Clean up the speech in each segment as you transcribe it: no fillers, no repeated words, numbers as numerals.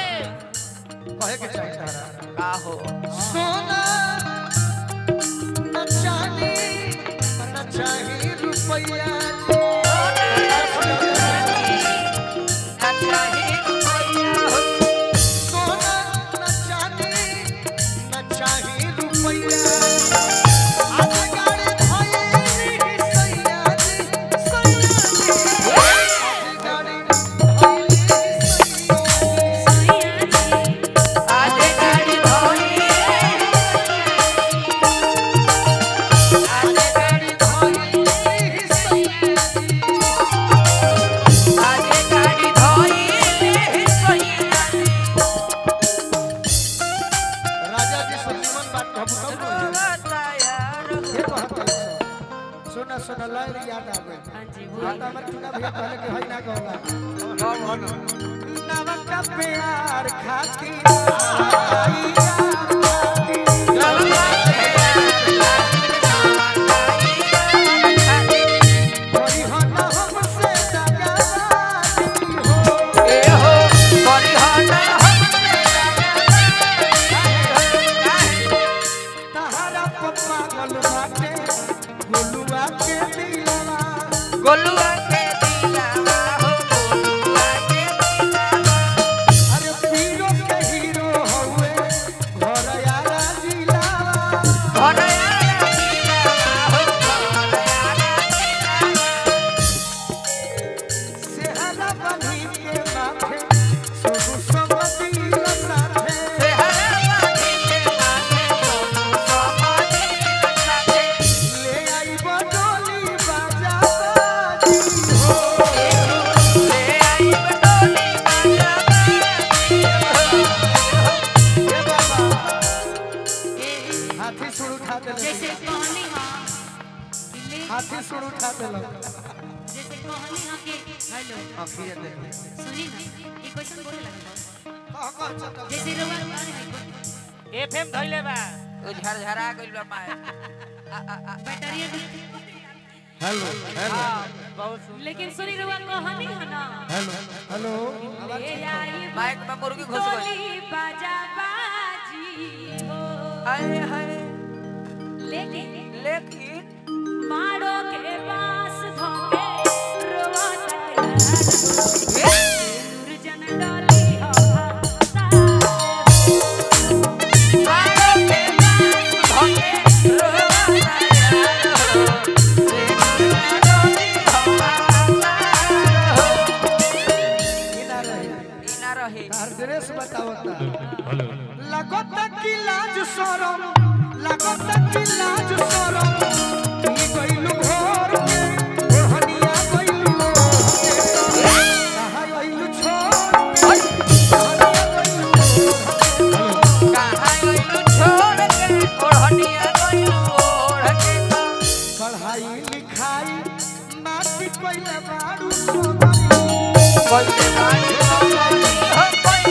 कहे के चाहिए तारा का हो सोना न चांदी न चाही रुपया सोना न चांदी न चाही रुपया सुना लाइन याद आ गई हां जी वो हमर चुना भैया पहले के है ना कहला नमक का प्यार खाती आई गोलुआ के दिलावा हो गोलुआ के दिलावा अरे हीरो के हीरो होवे घर यारा जिलावा घर यारा जिलावा हो घर यारा जिलावा सेहरा बनी के माथे सोनू समदी साथे सेहरा बनी के माथे सोनू समदी साथे ले आई बडोली बाजा हाथी सुर उठा दे जैसे कहनी हां हाथी सुर उठा दे जैसे कहनी हां कि हेलो अखिए दे सुनी ना ये क्वेश्चन बोले लगे कह जैसे रवा है एफएम धइले बा ओ झरझरा गइल बा माय बैटरी हेलो हेलो बहुत लेकिन सुनी रवा कहनी हां ना हेलो हेलो ले आई माइक में मुर्गी घुस गई गोली बाजा बाजी हो हाय हाय लेकिन मारो के पास धोके रोवाता दूर जन डाली हो मारो के पास धोके रोवाता इना रहे एड्रेस बताओ हेलो लगत कि लाज शरम लगत कि लाज शरम ई गइलु घर में ओहनिया गइलु कहां गइलु छोड़ कहां गइलु छोड़ के ओढ़निया गइलु ओढ़ के पढ़ाई लिखाई माटी पहिले बाड़ू सोगरी कोई बात नहीं हो कोई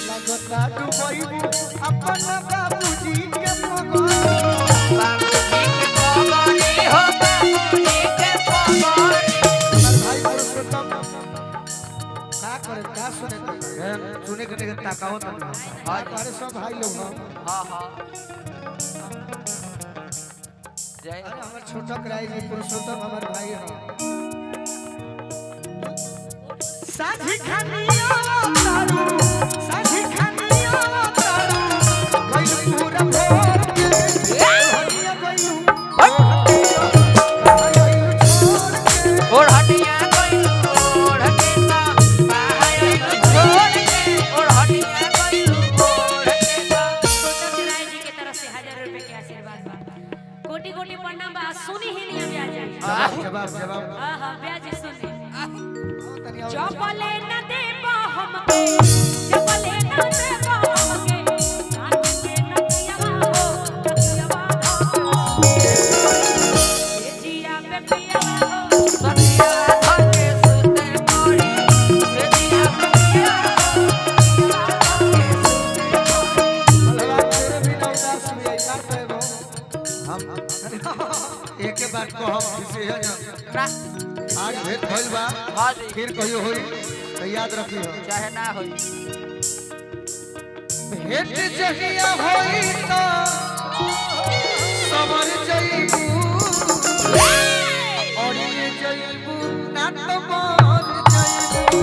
लगता डुबैबू अपन बाबूजी के मगरी बाबूजी के पगड़ी हो बाबूजी के पगड़ी भाई पुरुषोत्तम का करे का सुने के ताकावत ना हां हमारे सब भाई लोग हैं हां हां जय अरे हमर छोटा कराई जी पुरुषोत्तम हमार भाई हैं साझी खानिया तारू साझी खानिया तारू गइल पूरा भोर के हनिया गइलू ओढ़निया गइलु ओढ़ के ता बाहर छोड़ के ओढ़निया गइलु ओढ़ के ता छोटा जी के तरफ से 1000 रुपए के आशीर्वाद बा कोटि कोटि प्रणाम बा सुनी ही नहीं ब्याज जवाब हां हां ब्याज सुनी तनी जो जबले न देबो हमके जबले न देबो हमके रात के नकियावा हो नकियावा ए जिया पे पियावा हो सखिया धके सुते पड़ी से दिया पिया भगवान तेरे बिना उदास हुई है क्या कहेगो हम एक के बात को हम किसी है ना ना आज भेंट भइल बा हां जी फिर कहियो होई तो याद रखियो चाहे ना होई भेंट जहिया होई तो समर जइबू और ये जइबू ना तो मर जइबू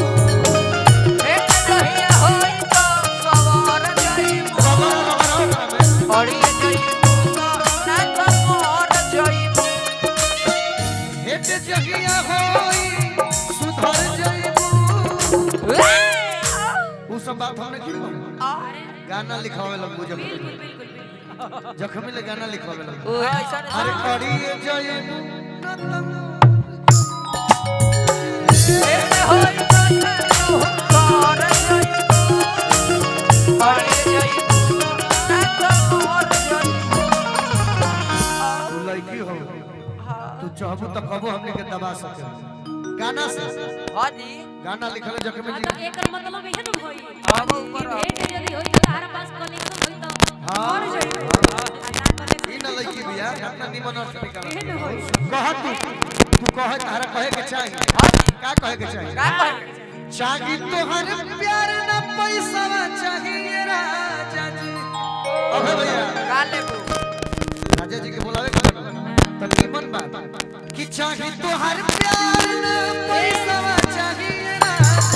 एक कहिया होई तो सवार जाइबो पड़ी जाइबो तो ना तो मोर जाइबो भेंट जहिया होई सुधर जइबू उ सब बात हमने की बोले अरे गाना लिखावे लगबू जब बिल्कुल बिल्कुल बिल्कुल जखमी ले गाना लिखावे लगबू ओ ऐसा अरे कड़ी जइबू ना तो एक होई तो सवार जाइबो पड़ी जाइबो ना तो मोर जाइबो तू लड़की हो तू चाहबू तो कबो हमने के दबा सके गाना से हां जी गाना लिखले जखमी हाँ जी तो एकर मतलब इहे न होई हाँ, वो कि ऊपर भेंट यदि होई तो तारा पास कनेक्शन होई तो हाँ। और जाई ना कनेक्शन ई न लड़की बिया कितना निमन अर्थ निकाल इहे न होई कह तू कह तारा कहे के चाहिए हां जी का कहे के चाहिए का कहे चाहिए तोहर प्यार न पैसा चाहिए राजा जी अबे भैया का लेबो राजा जी के बुलावे के बनो तो निमन बात कि चाहिए तोहर प्यार न पैसा चाहिए राजा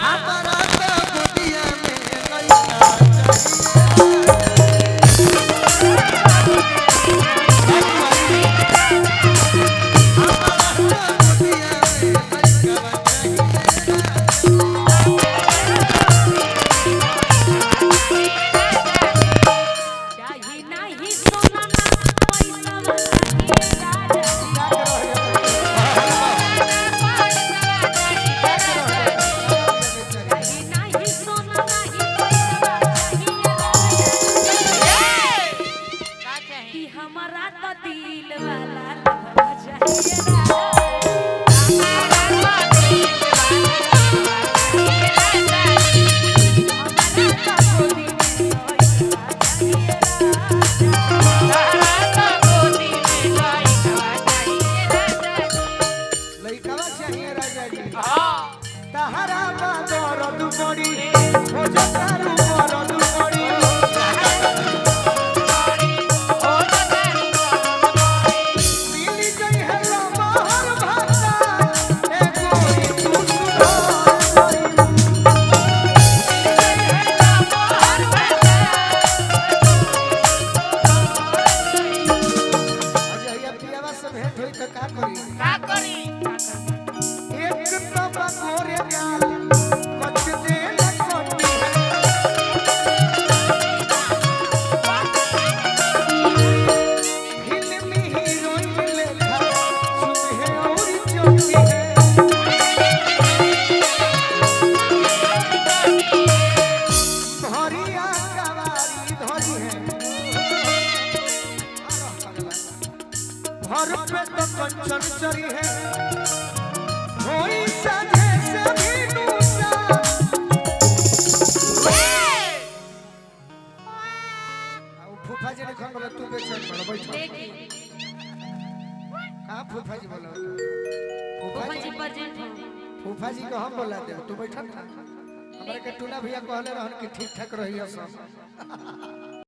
हमारा तो गोदिया में लइका चाही नाही सोना ना पैसा वाला राजा चाही नाही सोना नाही पैसा का कि चाही हमारा तो दिल वाला लहरा चाहिए राजा हमारा तो गोदी में लहरा चाहिए राजा लइकावा चाहिए राजा जी हां तहरा बादर दुबड़ी हो जतारू मर दुबड़ी मिली जई है लमहर भाता ए गोरी तू सुधार गई अजय पियावा से भेंट होई त का करी एक तबा गोरे गाल कच दे न कोटी फिल्मी हीरोइन लेखा सुहे और चोटी है भरिया कवारी धरी है भर पे तो कंचन चरी है होई साझे से भी दूसा आओ फूफा जी लिखन बोला तू बेचैन बोला बैठो देखी का फूफा जी बोला फूफा जी प्रेजेंट हो फूफा जी को हम बोला दे तू बैठा ना हमारे के टूना भैया कहले रहन कि ठीक ठाक रहियो सब